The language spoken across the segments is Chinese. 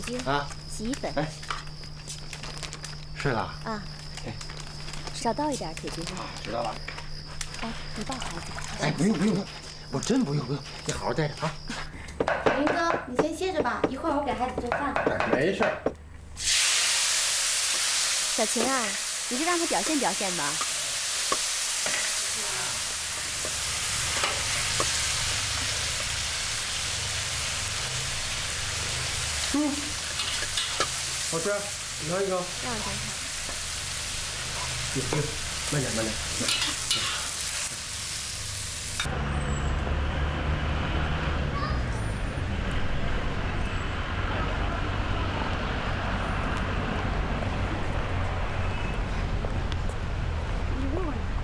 军啊，洗衣粉。哎，睡了啊，少倒一点，铁军。知道了。哎，你抱孩子。哎，不用，我真不用，你好好待着啊。林哥，你先歇着吧，一会儿我给孩子做饭。没事。小晴啊，你就让他表现表现吧。好吃，你尝一口。让我尝尝。慢点。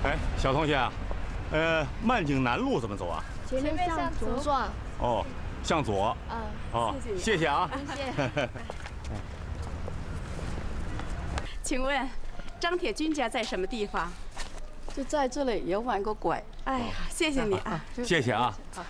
哎，小同学啊，曼景南路怎么走啊？前面向左转。哦，向左。哦，谢谢啊。谢谢。请问，张铁军家在什么地方？就在这里，有弯个拐。哎呀，谢谢你啊！谢谢啊。好。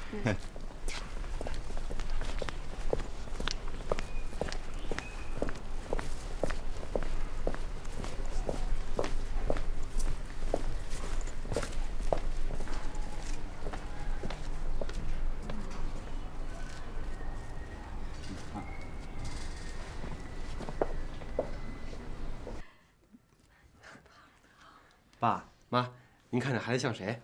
爸妈，您看这孩子像谁？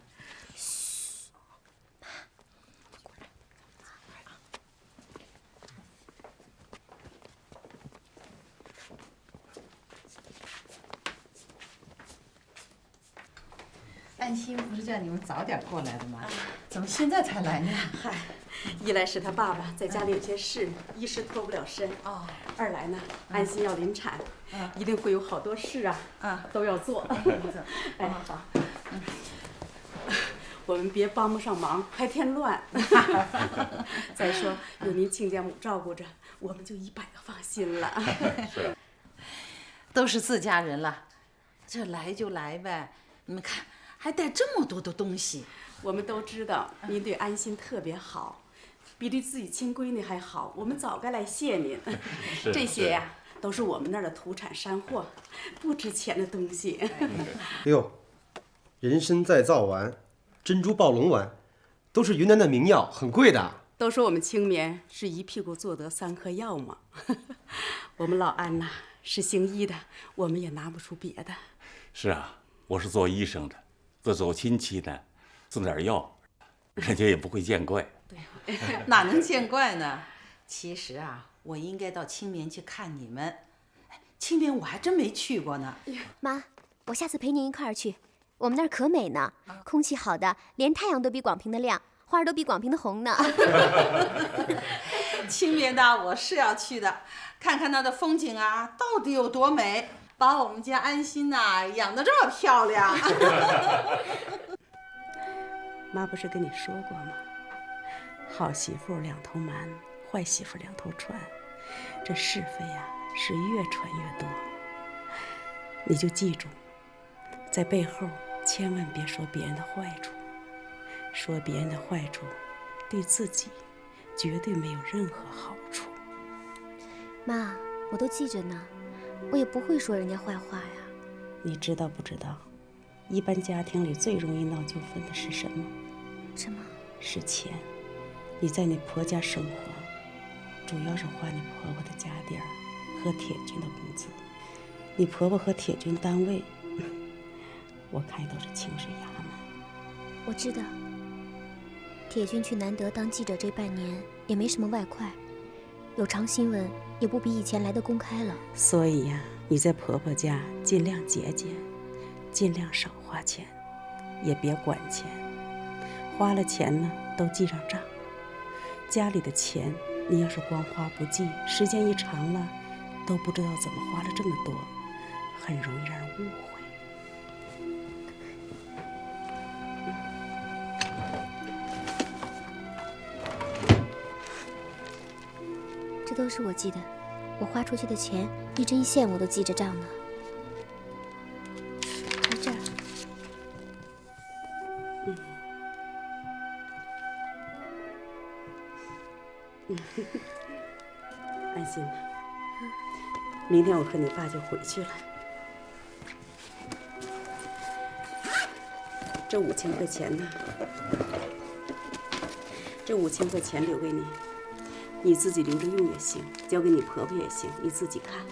安心不是叫你们早点过来的吗？怎么现在才来呢？嗨，一来是他爸爸在家里有些事，一时脱不了身。哦。二来呢，安心要临产，一定会有好多事啊，都要做。哎，好。我们别帮不上忙，还添乱。再说有您亲家母照顾着，我们就100个放心了。是。都是自家人了，这来就来呗。你们看，还带这么多的东西。我们都知道您对安心特别好，比对自己亲闺女还好。我们早该来谢您。这些呀，都是我们那儿的土产山货，不值钱的东西。哎呦，人参再造丸、珍珠暴龙丸，都是云南的名药，很贵的。都说我们青棉是一屁股坐得3颗药嘛。我们老安呐是行医的，我们也拿不出别的。是啊，我是做医生的，这走亲戚呢，送点药，人家也不会见怪。对，哪能见怪呢？其实啊，我应该到青棉去看你们。青棉我还真没去过呢。妈，我下次陪您一块儿去，我们那儿可美呢，空气好的，连太阳都比广平的亮，花儿都比广平的红呢。青棉的我是要去的，看看那的风景啊，到底有多美，把我们家安心呐养得这么漂亮。妈不是跟你说过吗？好媳妇两头瞒，坏媳妇两头传，这是非呀是越传越多。你就记住，在背后千万别说别人的坏处，说别人的坏处，对自己绝对没有任何好处。妈，我都记着呢，我也不会说人家坏话呀。你知道不知道，一般家庭里最容易闹纠纷的是什么？什么？是钱。你在你婆家生活，主要是花你婆婆的家底儿和铁军的工资。你婆婆和铁军单位，我看都是清水衙门。我知道，铁军去南德当记者这半年也没什么外快，有偿新闻也不比以前来的公开了。所以呀，你在婆婆家尽量节俭，尽量少花钱，也别管钱。花了钱呢，都记上账。家里的钱，你要是光花不记，时间一长了，都不知道怎么花了这么多，很容易让人误会。这都是我记的，我花出去的钱一针一线我都记着账呢。在这儿。安心吧，明天我和你爸就回去了。这5000块钱呢？这5000块钱留给你，你自己留着用也行，交给你婆婆也行，你自己看。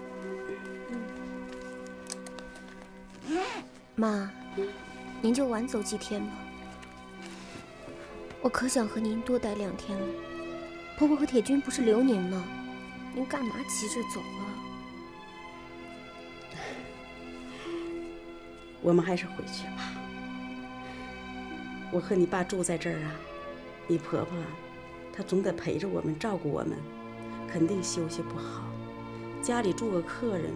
妈，您就晚走几天吧。我可想和您多待2天了。婆婆和铁军不是留您吗？您干嘛急着走啊？我们还是回去吧。我和你爸住在这儿啊，你婆婆她总得陪着我们，照顾我们，肯定休息不好。家里住个客人，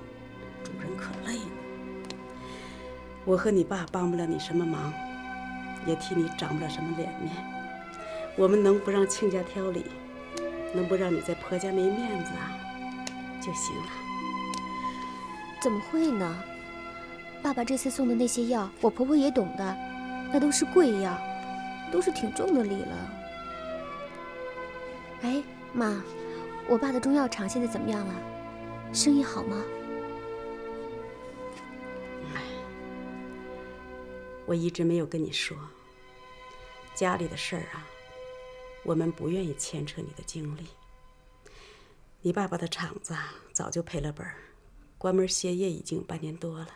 主人可累呢。我和你爸帮不了你什么忙，也替你长不了什么脸面。我们能不让亲家挑理，能不让你在婆家没面子啊，就行了。怎么会呢？爸爸这次送的那些药，我婆婆也懂的，那都是贵药，都是挺重的礼了。哎，妈，我爸的中药厂现在怎么样了？生意好吗？我一直没有跟你说，家里的事儿啊，我们不愿意牵扯你的精力。你爸爸的厂子早就赔了本，关门歇业已经半年多了，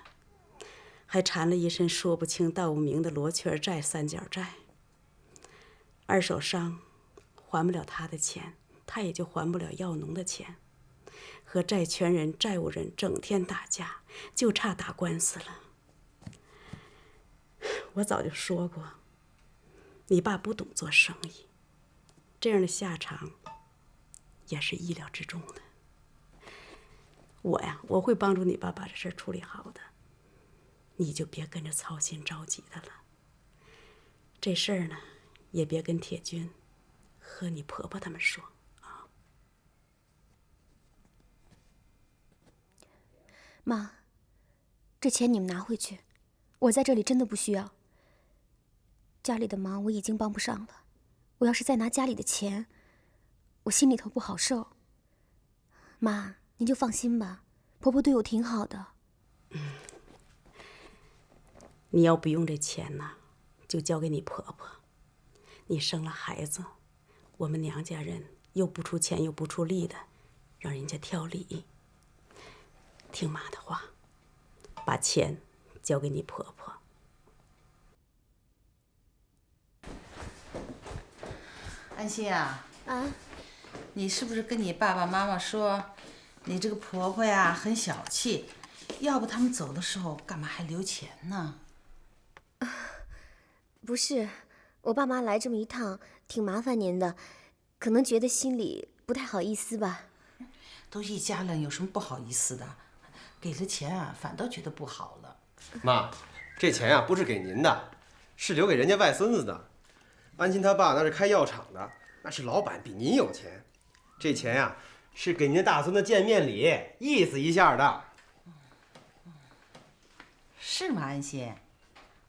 还缠了一身说不清道不明的罗圈债、三角债。二手商还不了他的钱，他也就还不了药农的钱，和债权人、债务人整天打架，就差打官司了。我早就说过，你爸不懂做生意，这样的下场也是意料之中的。我会帮助你爸把这事儿处理好的，你就别跟着操心着急的了。这事儿呢，也别跟铁军和你婆婆他们说啊。妈，这钱你们拿回去，我在这里真的不需要。家里的忙我已经帮不上了，我要是再拿家里的钱，我心里头不好受。妈，您就放心吧，婆婆对我挺好的。你要不用这钱呢，就交给你婆婆。你生了孩子，我们娘家人又不出钱又不出力的，让人家挑理。听妈的话，把钱交给你婆婆。安心啊，啊，你是不是跟你爸爸妈妈说，你这个婆婆呀很小气，要不他们走的时候干嘛还留钱呢？不是，我爸妈来这么一趟，挺麻烦您的，可能觉得心里不太好意思吧。都一家人，有什么不好意思的？给了钱啊，反倒觉得不好了。妈，这钱啊不是给您的，是留给人家外孙子的。安心他爸那是开药厂的，那是老板，比您有钱。这钱呀是给您大孙子见面礼，意思一下的。是吗，安心？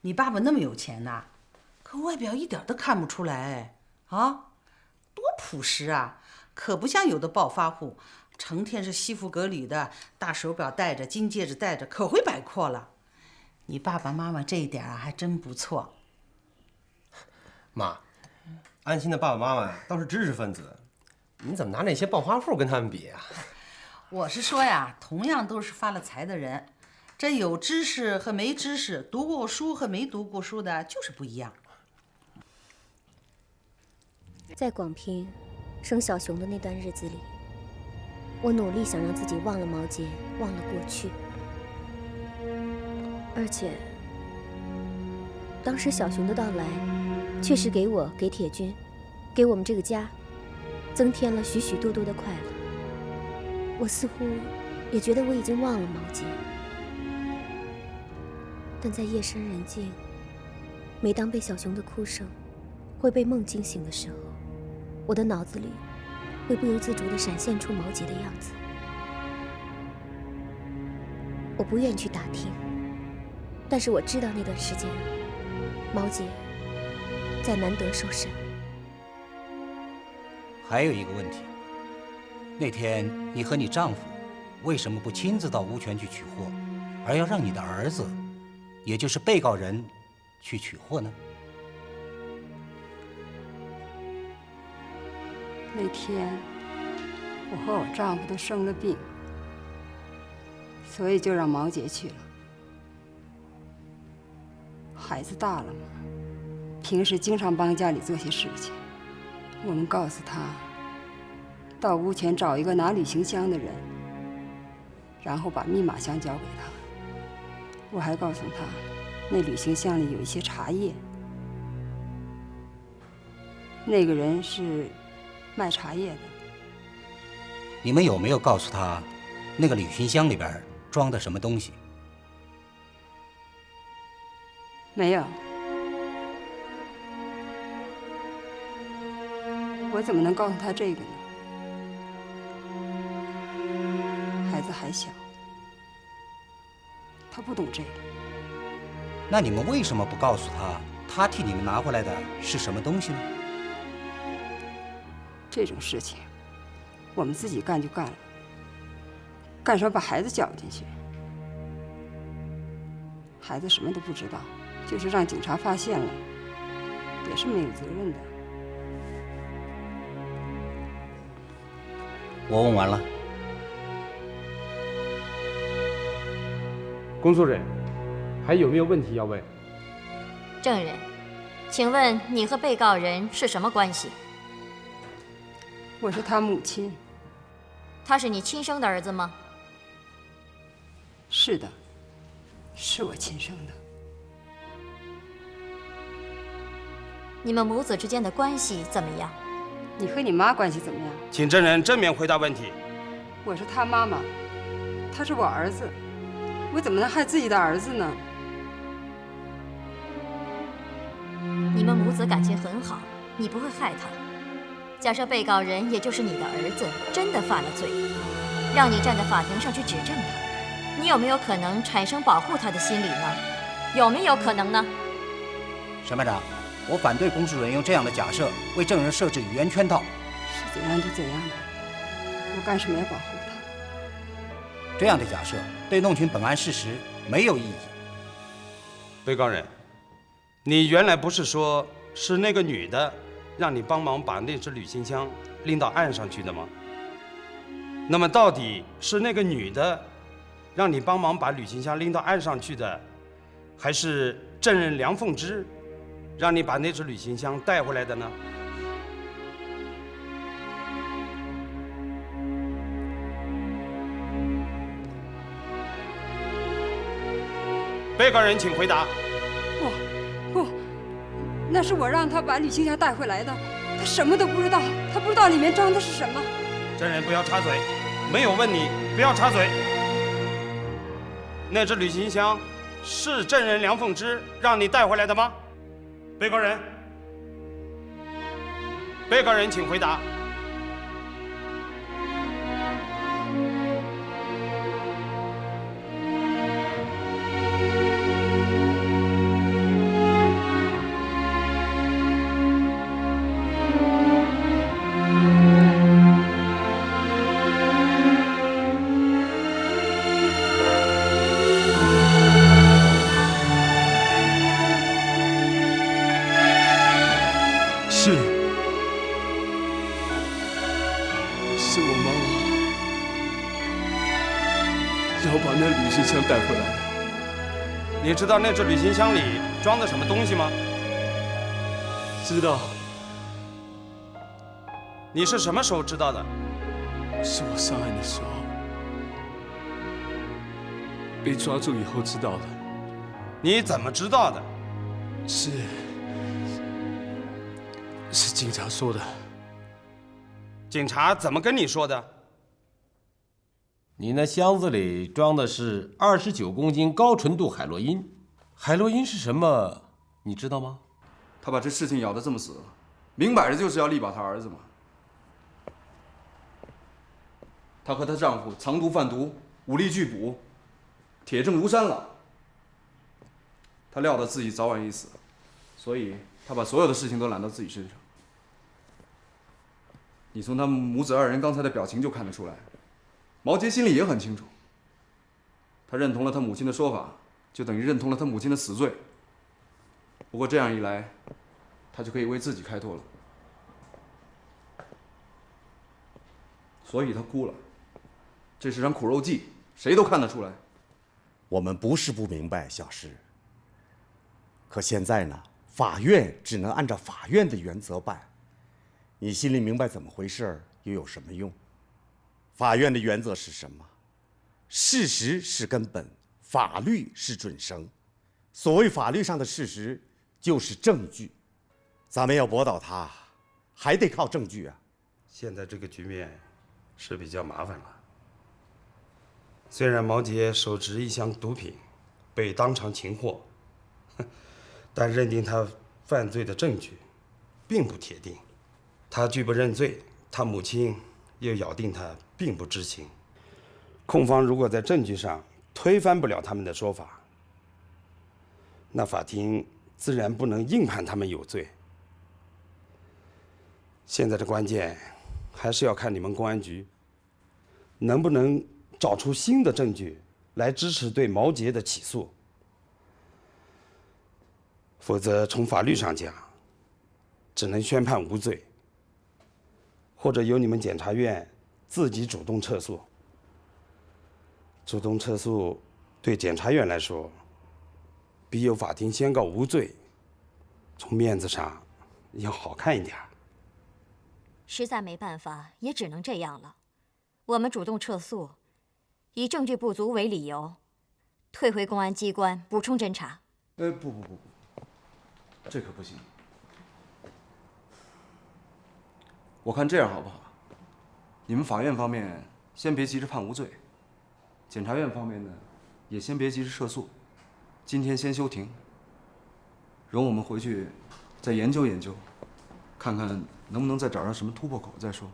你爸爸那么有钱呐，可外表一点都看不出来啊，多朴实啊，可不像有的暴发户，成天是西服革履的，大手表戴着，金戒指戴着，可会摆阔了。你爸爸妈妈这一点啊，还真不错。妈，安心的爸爸妈妈倒是知识分子，你怎么拿那些暴发户跟他们比啊？我是说呀，同样都是发了财的人，这有知识和没知识，读过书和没读过书的就是不一样。在广平生小熊的那段日子里，我努力想让自己忘了毛杰，忘了过去。而且，当时小熊的到来，确实给我、给铁军、给我们这个家，增添了许许多多的快乐。我似乎也觉得我已经忘了毛杰，但在夜深人静，每当被小熊的哭声会被梦惊醒的时候，我的脑子里会不由自主地闪现出毛杰的样子。我不愿去打听，但是我知道那段时间，毛杰在南德受审。还有一个问题，那天你和你丈夫为什么不亲自到乌泉去取货，而要让你的儿子，也就是被告人，去取货呢？那天，我和我丈夫都生了病，所以就让毛姐去了。孩子大了嘛，平时经常帮家里做些事情。我们告诉他，到乌泉找一个拿旅行箱的人，然后把密码箱交给他。我还告诉他，那旅行箱里有一些茶叶，那个人是卖茶叶的。你们有没有告诉他，那个旅行箱里边装的什么东西？没有。我怎么能告诉他这个呢？孩子还小，他不懂这个。那你们为什么不告诉他，他替你们拿回来的是什么东西呢？这种事情，我们自己干就干了，干什么把孩子搅进去？孩子什么都不知道，就是让警察发现了，也是没有责任的。我问完了。公诉人，还有没有问题要问？证人，请问你和被告人是什么关系？我是他母亲。他是你亲生的儿子吗？是的，是我亲生的。你们母子之间的关系怎么样？你和你妈关系怎么样？请证人正面回答问题。我是他妈妈，他是我儿子，我怎么能害自己的儿子呢？你们母子感情很好，你不会害他。假设被告人也就是你的儿子真的犯了罪，让你站在法庭上去指证他，你有没有可能产生保护他的心理呢？有没有可能呢？审判长，我反对公诉人用这样的假设为证人设置语言圈套。是怎样就怎样吧，我干什么要保护他？这样的假设对弄清本案事实没有意义。被告人，你原来不是说是那个女的让你帮忙把那只旅行箱拎到岸上去的吗？那么到底是那个女的让你帮忙把旅行箱拎到岸上去的，还是证人梁凤芝让你把那只旅行箱带回来的呢？被告人请回答。不，那是我让他把旅行箱带回来的，他什么都不知道，他不知道里面装的是什么。证人不要插嘴，没有问你，不要插嘴。那只旅行箱是证人梁凤芝让你带回来的吗？被告人，被告人请回答。是我妈妈要把那旅行箱带回来。你知道那只旅行箱里装的什么东西吗？知道。你是什么时候知道的？是我上岸的时候，被抓住以后知道的。你怎么知道的？是警察说的。警察怎么跟你说的？你那箱子里装的是29公斤高纯度海洛因。海洛因是什么？你知道吗？他把这事情咬得这么死，明摆着就是要力保他儿子嘛。她和她丈夫藏毒贩毒，武力拒捕，铁证如山了。她料到自己早晚一死，所以她把所有的事情都揽到自己身上。你从他们母子二人刚才的表情就看得出来，毛杰心里也很清楚，他认同了他母亲的说法，就等于认同了他母亲的死罪。不过这样一来，他就可以为自己开脱了。所以他哭了，这是场苦肉计，谁都看得出来。我们不是不明白，小石。可现在呢，法院只能按照法院的原则办。你心里明白怎么回事，又有什么用？法院的原则是什么？事实是根本，法律是准绳。所谓法律上的事实，就是证据。咱们要驳倒他，还得靠证据啊。现在这个局面是比较麻烦了。虽然毛杰手执一箱毒品，被当场擒获，但认定他犯罪的证据并不铁定。他拒不认罪，他母亲又咬定他并不知情。控方如果在证据上推翻不了他们的说法，那法庭自然不能硬判他们有罪。现在的关键还是要看你们公安局能不能找出新的证据来支持对毛杰的起诉。否则从法律上讲，只能宣判无罪，或者由你们检察院自己主动撤诉。主动撤诉对检察院来说，比由法庭宣告无罪，从面子上要好看一点。实在没办法，也只能这样了。我们主动撤诉，以证据不足为理由，退回公安机关补充侦查。不，这可不行。我看这样好不好？你们法院方面先别急着判无罪，检察院方面呢，也先别急着撤诉，今天先休庭，容我们回去再研究研究，看看能不能再找上什么突破口再说。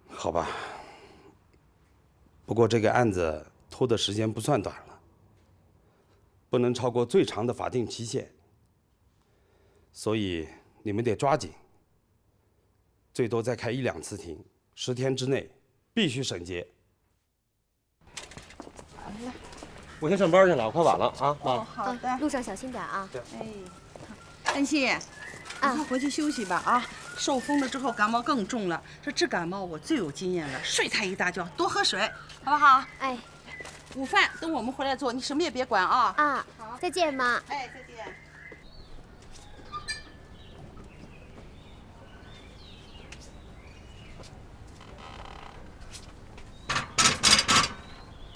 好吧，不过这个案子拖的时间不算短了，不能超过最长的法定期限，所以你们得抓紧，最多再开1、2次庭，10天之内必须审结。我先上班去了，我快晚了啊，妈。好的，路上小心点啊。哎，安心，你快回去休息吧啊！受风了之后感冒更重了，这治感冒我最有经验了，睡他一大觉，多喝水，好不好？哎，午饭等我们回来做，你什么也别管啊。啊，好，再见，妈。哎，再见。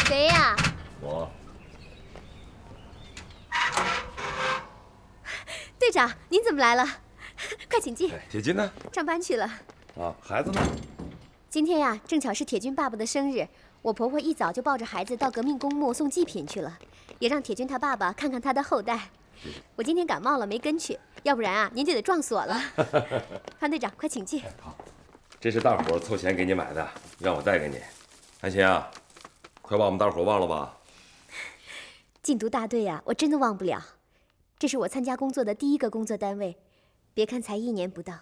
谁呀？我。队长，您怎么来了？快请进。铁军呢？上班去了。啊，孩子呢？今天呀，正巧是铁军爸爸的生日，我婆婆一早就抱着孩子到革命公墓送祭品去了，也让铁军他爸爸看看他的后代。我今天感冒了，没跟去，要不然啊，您就得撞死我了。潘队长，快请进。好，这是大伙凑钱给你买的，让我带给你。安心啊，快把我们大伙忘了吧。禁毒大队呀，我真的忘不了。这是我参加工作的第1个工作单位，别看才1年不到，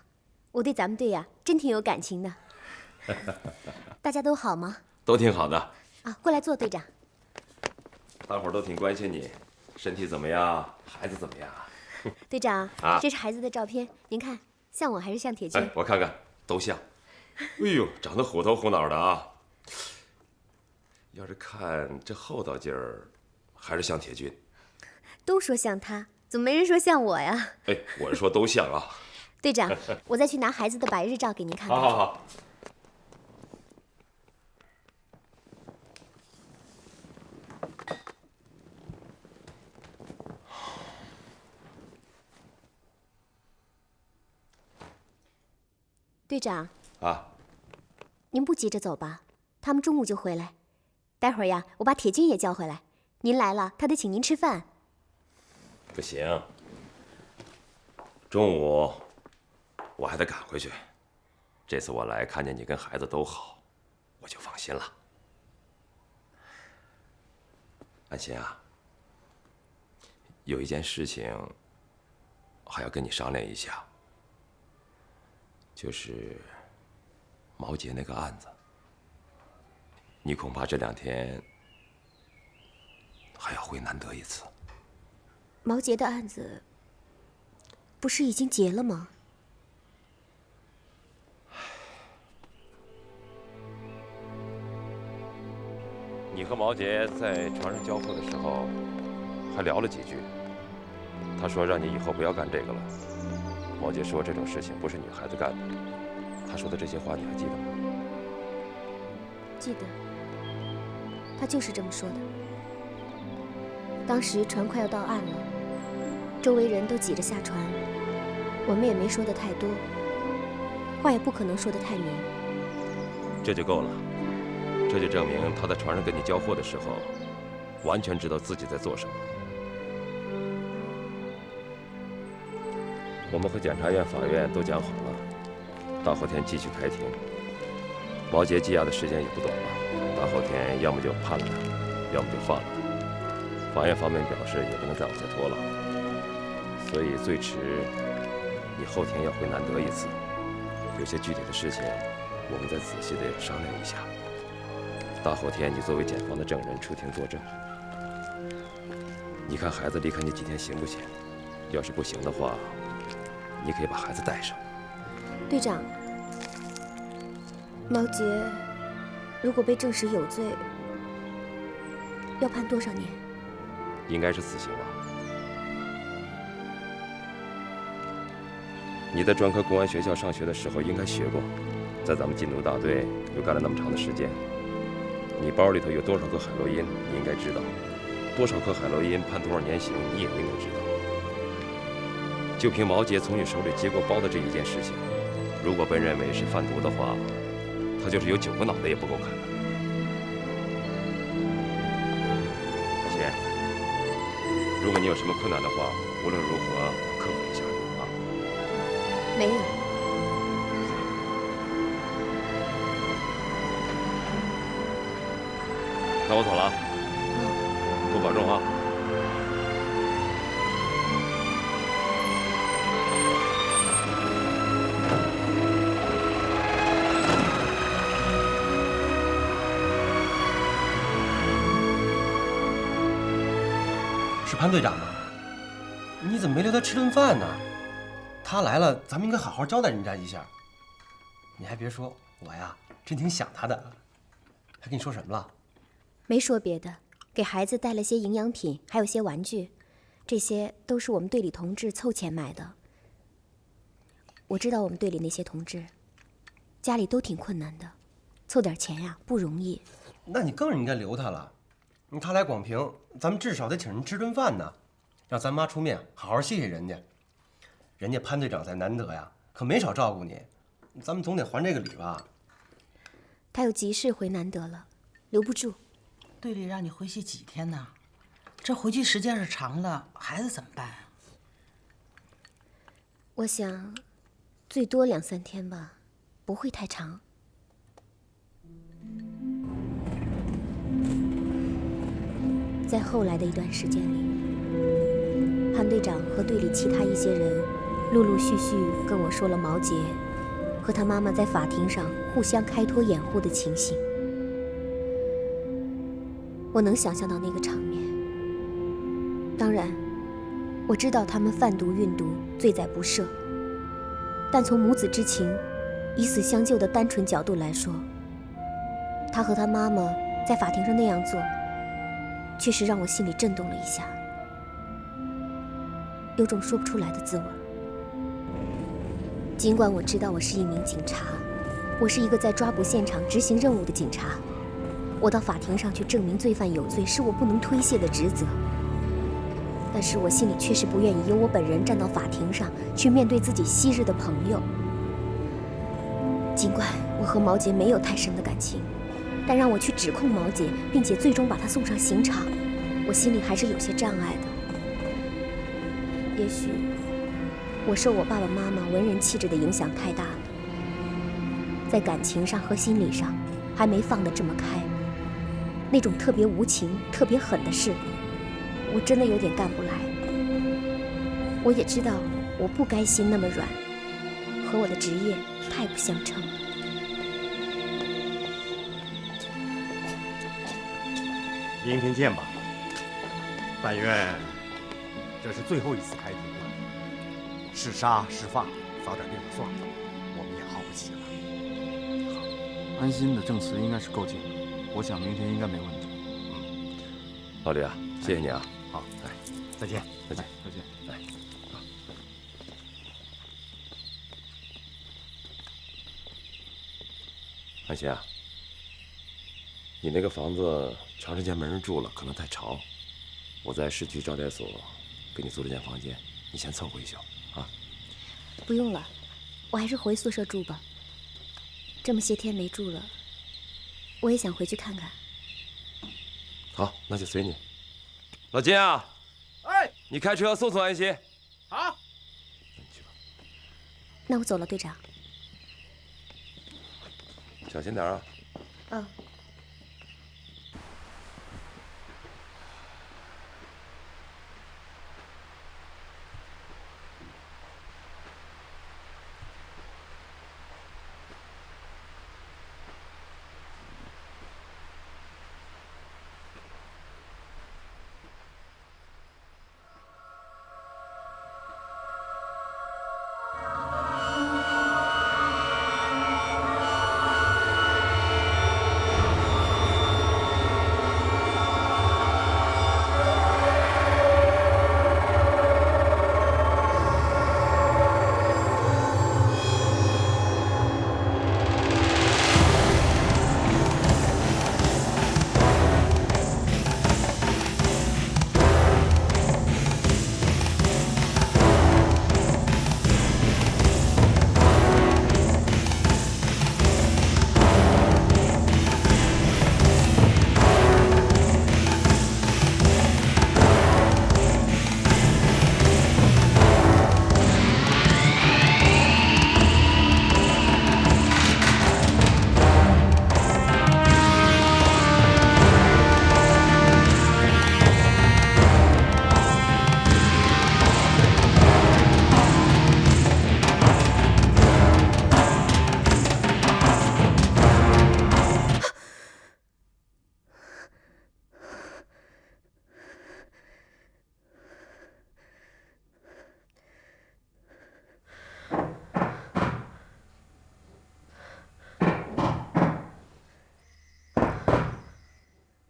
我对咱们队呀真挺有感情的。大家都好吗？都挺好的。啊，过来坐，队长。大伙都挺关心你，身体怎么样？孩子怎么样？队长，啊，这是孩子的照片，您看像我还是像铁军？哎，我看看，都像。哎呦，长得虎头虎脑的啊！要是看这厚道劲儿，还是像铁军。都说像他，怎么没人说像我呀？哎，我是说都像啊。队长，我再去拿孩子的百日照给您看看。好。队长。啊。您不急着走吧？他们中午就回来。待会儿呀，我把铁军也叫回来。您来了，他得请您吃饭。不行，中午我还得赶回去。这次我来看见你跟孩子都好，我就放心了。安心啊，有一件事情还要跟你商量一下，就是毛杰那个案子，你恐怕这2天还要回南德一次。毛杰的案子不是已经结了吗？你和毛杰在船上交货的时候，还聊了几句。他说让你以后不要干这个了。毛杰说这种事情不是女孩子干的。他说的这些话你还记得吗？记得，他就是这么说的。当时船快要到岸了，周围人都挤着下船，我们也没说的太多，话也不可能说得太明。这就够了，这就证明他在船上跟你交货的时候，完全知道自己在做什么。我们和检察院、法院都讲好了，大后天继续开庭。毛杰羁押的时间也不短了，大后天要么就判了他，要么就放了他。法院方面表示也不能再往下拖了，所以最迟你后天要回南德一次。有些具体的事情，我们再仔细的商量一下。大后天你作为检方的证人出庭作证。你看孩子离开你几天行不行？要是不行的话，你可以把孩子带上。队长，毛杰如果被证实有罪，要判多少年？应该是死刑吧。你在专科公安学校上学的时候应该学过，在咱们禁毒大队又干了那么长的时间，你包里头有多少颗海洛因，你应该知道；多少颗海洛因判多少年刑，你也应该知道。就凭毛杰从你手里接过包的这一件事情，如果被认为是贩毒的话，他就是有9个脑袋也不够砍的。海贤，如果你有什么困难的话，无论如何克服一下啊。没有。那我走了，多保重啊。是潘队长吗？你怎么没留他吃顿饭呢？他来了，咱们应该好好交代人家一下。你还别说，我呀真挺想他的。他跟你说什么了？没说别的，给孩子带了些营养品，还有些玩具，这些都是我们队里同志凑钱买的。我知道我们队里那些同志，家里都挺困难的，凑点钱呀不容易。那你更应该留他了。他来广平，咱们至少得请人吃顿饭呢，让咱妈出面好好谢谢人家。人家潘队长在南德呀，可没少照顾你，咱们总得还这个礼吧。他有急事回南德了，留不住。队里让你回去几天呢？这回去时间是长了，孩子怎么办啊？我想，最多2、3天吧，不会太长。在后来的一段时间里，潘队长和队里其他一些人，陆陆续续跟我说了毛杰和他妈妈在法庭上互相开脱掩护的情形。我能想象到那个场面。当然，我知道他们贩毒运毒罪在不赦，但从母子之情、以死相救的单纯角度来说，他和他妈妈在法庭上那样做，确实让我心里震动了一下，有种说不出来的滋味。尽管我知道我是一名警察，我是一个在抓捕现场执行任务的警察，我到法庭上去证明罪犯有罪是我不能推卸的职责，但是我心里确实不愿意由我本人站到法庭上去面对自己昔日的朋友。尽管我和毛杰没有太深的感情，但让我去指控毛杰，并且最终把他送上刑场，我心里还是有些障碍的。也许我受我爸爸妈妈文人气质的影响太大了，在感情上和心理上还没放得这么开。那种特别无情、特别狠的事，我真的有点干不来。我也知道我不该心那么软，和我的职业太不相称了。明天见吧。但愿这是最后一次开庭了，是杀是放，早点定了算了，我们也耗不起了。安心的证词应该是够劲的，我想明天应该没问题。老李啊，谢谢你啊。好，来，再见，再见，再见。来，安心啊，你那个房子长时间没人住了，可能太潮。我在市区招待所给你租了间房间，你先凑合一宿啊。不用了，我还是回宿舍住吧。这么些天没住了，我也想回去看看。好，那就随你。老金啊，哎，你开车送送安心。好。那我走了，队长。小心点啊。嗯。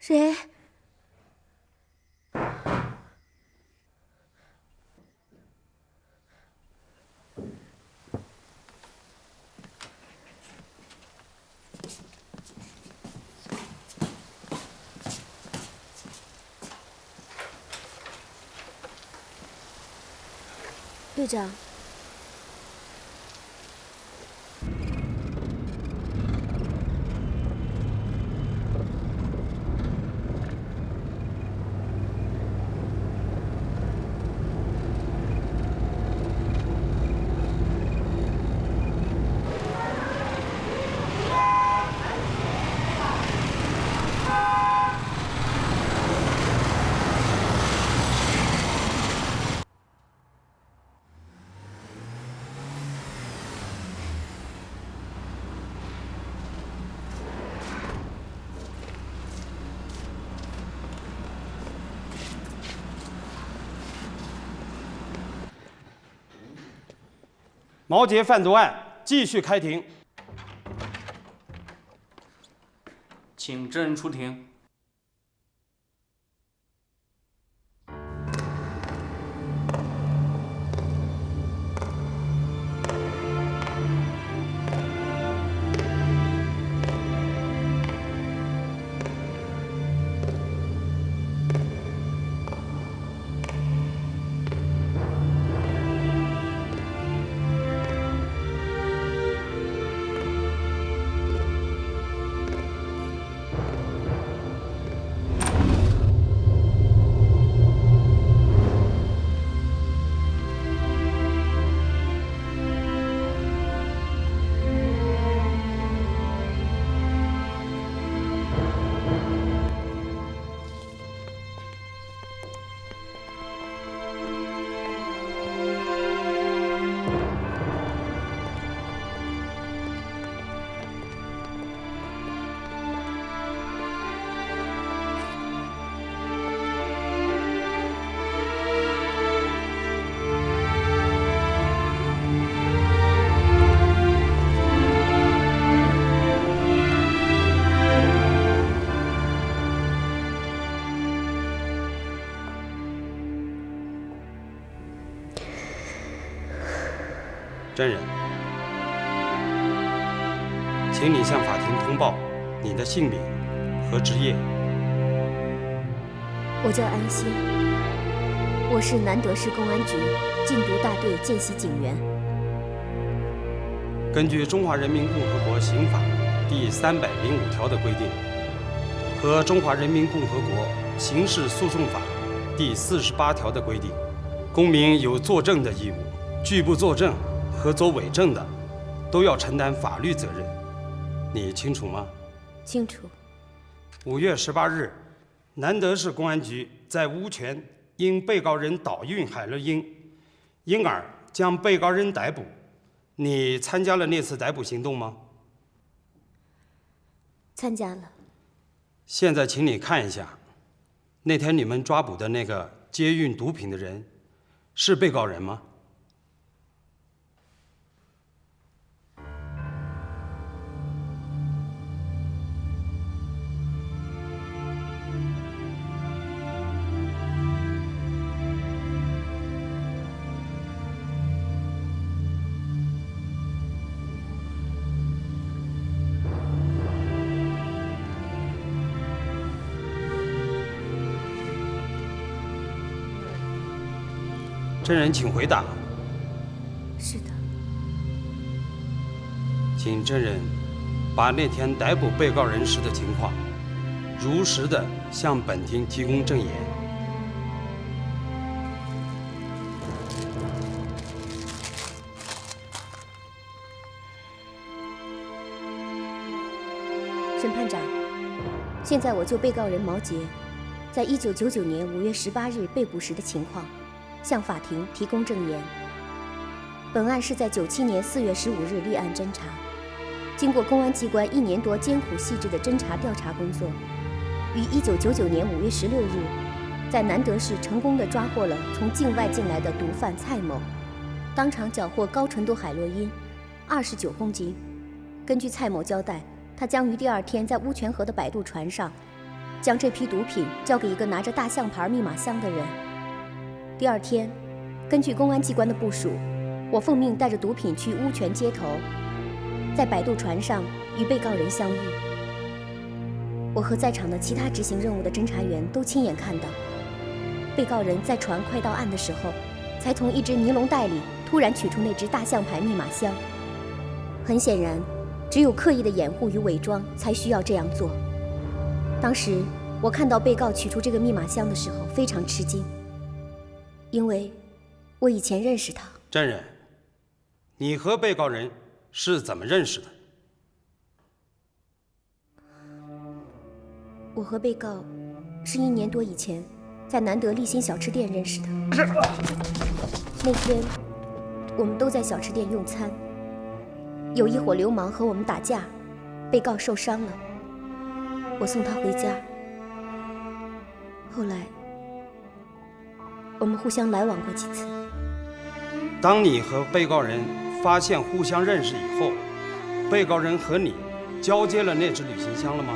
谁？队长。毛杰贩毒案继续开庭，请证人出庭。真人，请你向法庭通报你的姓名和职业。我叫安心，我是南德市公安局禁毒大队见习警员。根据《中华人民共和国刑法》第305条的规定和《中华人民共和国刑事诉讼法》第48条的规定，公民有作证的义务，拒不作证和作伪证的，都要承担法律责任。你清楚吗？清楚。5月18日，南德市公安局在乌泉因被告人倒运海洛因，因而将被告人逮捕。你参加了那次逮捕行动吗？参加了。现在请你看一下，那天你们抓捕的那个接运毒品的人，是被告人吗？证人，请回答。是的。请证人把那天逮捕被告人时的情况，如实的向本庭提供证言。审判长，现在我就被告人毛杰在1999年5月18日被捕时的情况向法庭提供证言。本案是在97年4月15日立案侦查，经过公安机关1年多艰苦细致的侦查调查工作，于1999年5月16日，在南德市成功地抓获了从境外进来的毒贩蔡某，当场缴获高纯度海洛因29公斤。根据蔡某交代，他将于第2天在乌泉河的摆渡船上，将这批毒品交给一个拿着大象牌密码箱的人。第2天，根据公安机关的部署，我奉命带着毒品去乌泉街头，在摆渡船上与被告人相遇。我和在场的其他执行任务的侦查员都亲眼看到，被告人在船快到岸的时候，才从一只尼龙袋里突然取出那只大象牌密码箱。很显然，只有刻意的掩护与伪装才需要这样做。当时我看到被告取出这个密码箱的时候非常吃惊，因为我以前认识他。证人，你和被告人是怎么认识的？我和被告是1年多以前在南德立新小吃店认识的。那天我们都在小吃店用餐，有一伙流氓和我们打架，被告受伤了，我送他回家。后来我们互相来往过几次。当你和被告人发现互相认识以后，被告人和你交接了那只旅行箱了吗？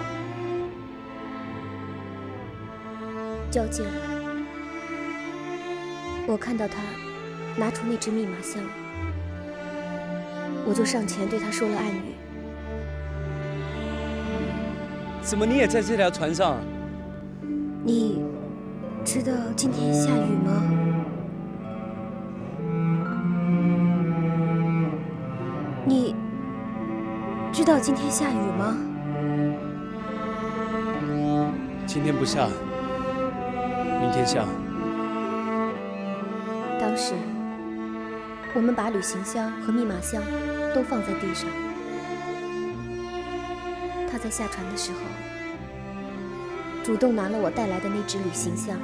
交接了。我看到他拿出那只密码箱，我就上前对他说了暗语。怎么你也在这条船上？你知道今天下雨吗？你知道今天下雨吗？今天不下，明天下。当时我们把旅行箱和密码箱都放在地上。他在下船的时候主动拿了我带来的那只旅行箱。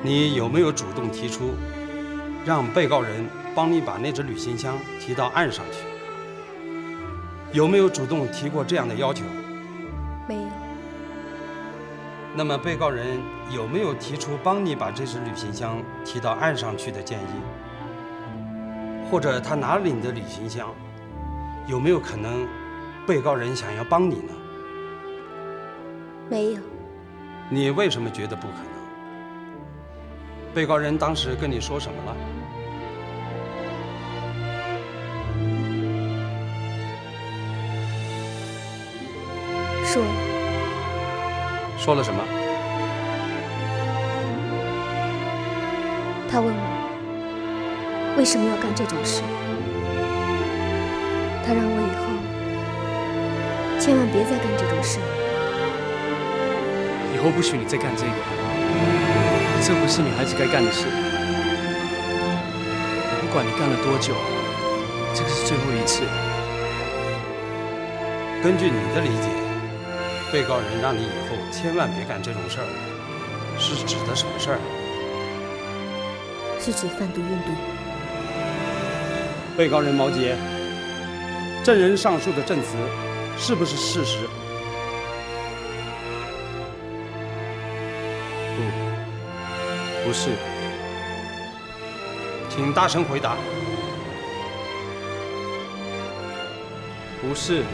你有没有主动提出让被告人帮你把那只旅行箱提到岸上去？有没有主动提过这样的要求？没有。那么被告人有没有提出帮你把这只旅行箱提到岸上去的建议？或者他拿了你的旅行箱，有没有可能被告人想要帮你呢？没有。你为什么觉得不可能？被告人当时跟你说什么了？说了。说了什么？他问我为什么要干这种事，他让我以后千万别再干这种事了。以后不许你再干这个，这不是女孩子该干的事。不管你干了多久，这个是最后一次。根据你的理解，被告人让你以后千万别干这种事儿，是指的什么事儿？是指贩毒运毒。被告人毛杰，证人上述的证词是不是事实？不是。请大声回答。不是。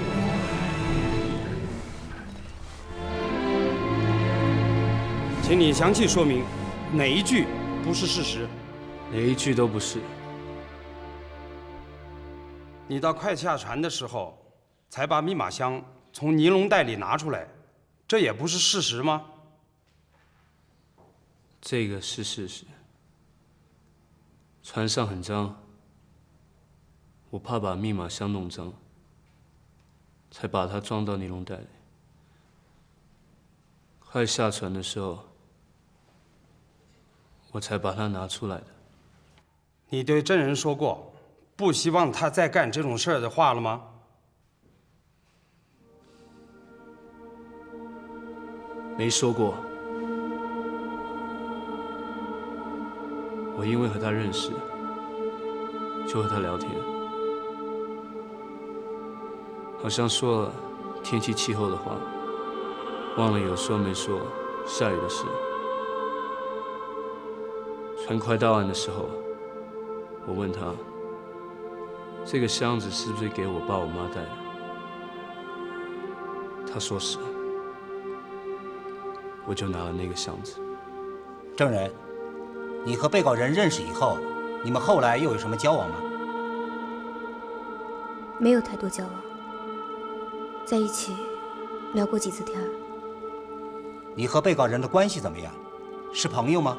请你详细说明哪一句不是事实？哪一句都不是。你到快下船的时候，才把密码箱从尼龙袋里拿出来，这也不是事实吗？这个是事实。船上很脏，我怕把密码箱弄脏，才把它装到尼龙袋里。快下船的时候，我才把它拿出来的。你对证人说过，不希望他再干这种事儿的话了吗？没说过。我因为和他认识，就和他聊天，好像说了天气气候的话，忘了有说没说下雨的事。船快到岸的时候，我问他，这个箱子是不是给我爸我妈带的？他说是，我就拿了那个箱子。证人，你和被告人认识以后，你们后来又有什么交往吗？没有太多交往，在一起聊过几次天儿。你和被告人的关系怎么样？是朋友吗？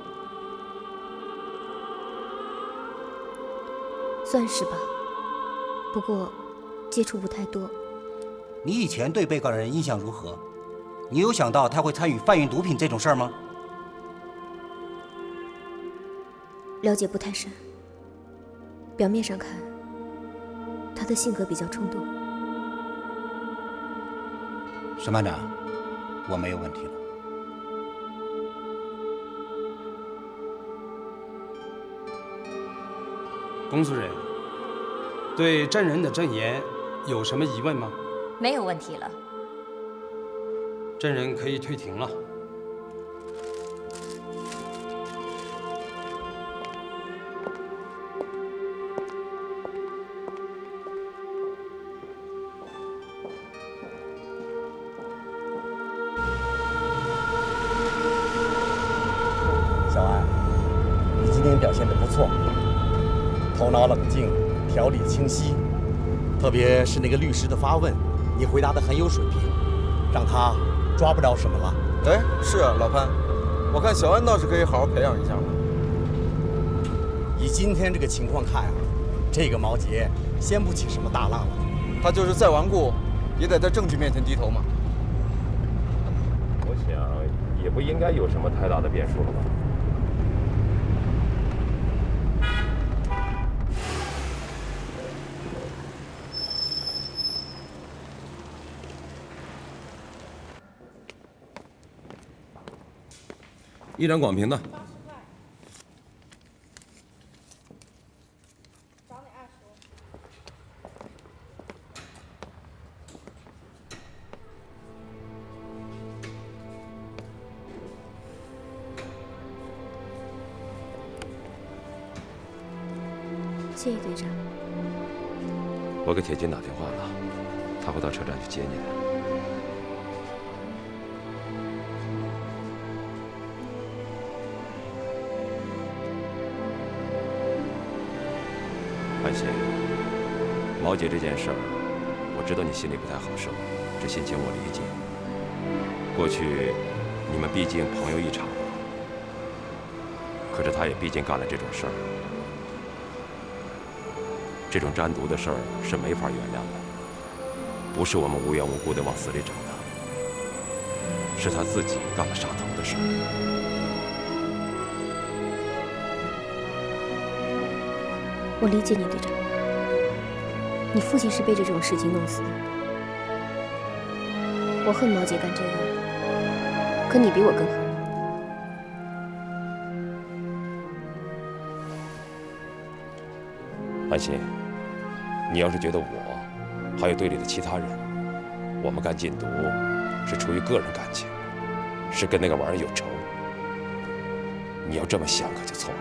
算是吧，不过接触不太多。你以前对被告人印象如何？你有想到他会参与贩运毒品这种事儿吗？了解不太深，表面上看，他的性格比较冲动。审判长，我没有问题了。公诉人，对证人的证言有什么疑问吗？没有问题了。证人可以退庭了。小安，你今天表现得不错，头脑冷静，条理清晰，特别是那个律师的发问，你回答得很有水平，让他抓不了什么了。哎，是啊，老潘，我看小安倒是可以好好培养一下嘛。以今天这个情况看啊，这个毛杰掀不起什么大浪了。他就是再顽固，也得在证据面前低头嘛。我想也不应该有什么太大的变数了吧。一盏广瓶的。谢谢队长。我给铁军打电话了，他会到车站去接你的。安心，毛姐这件事儿，我知道你心里不太好受，这心情我理解。过去你们毕竟朋友一场，可是他也毕竟干了这种事儿，这种沾毒的事儿是没法原谅的，不是我们无缘无故的往死里整的，是他自己干了杀头的事儿。我理解你，队长。你父亲是被这种事情弄死的。我恨毛姐干这个，可你比我更恨。安心，你要是觉得我还有队里的其他人，我们干禁毒是出于个人感情，是跟那个玩意儿有仇，你要这么想可就错了。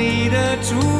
你的祝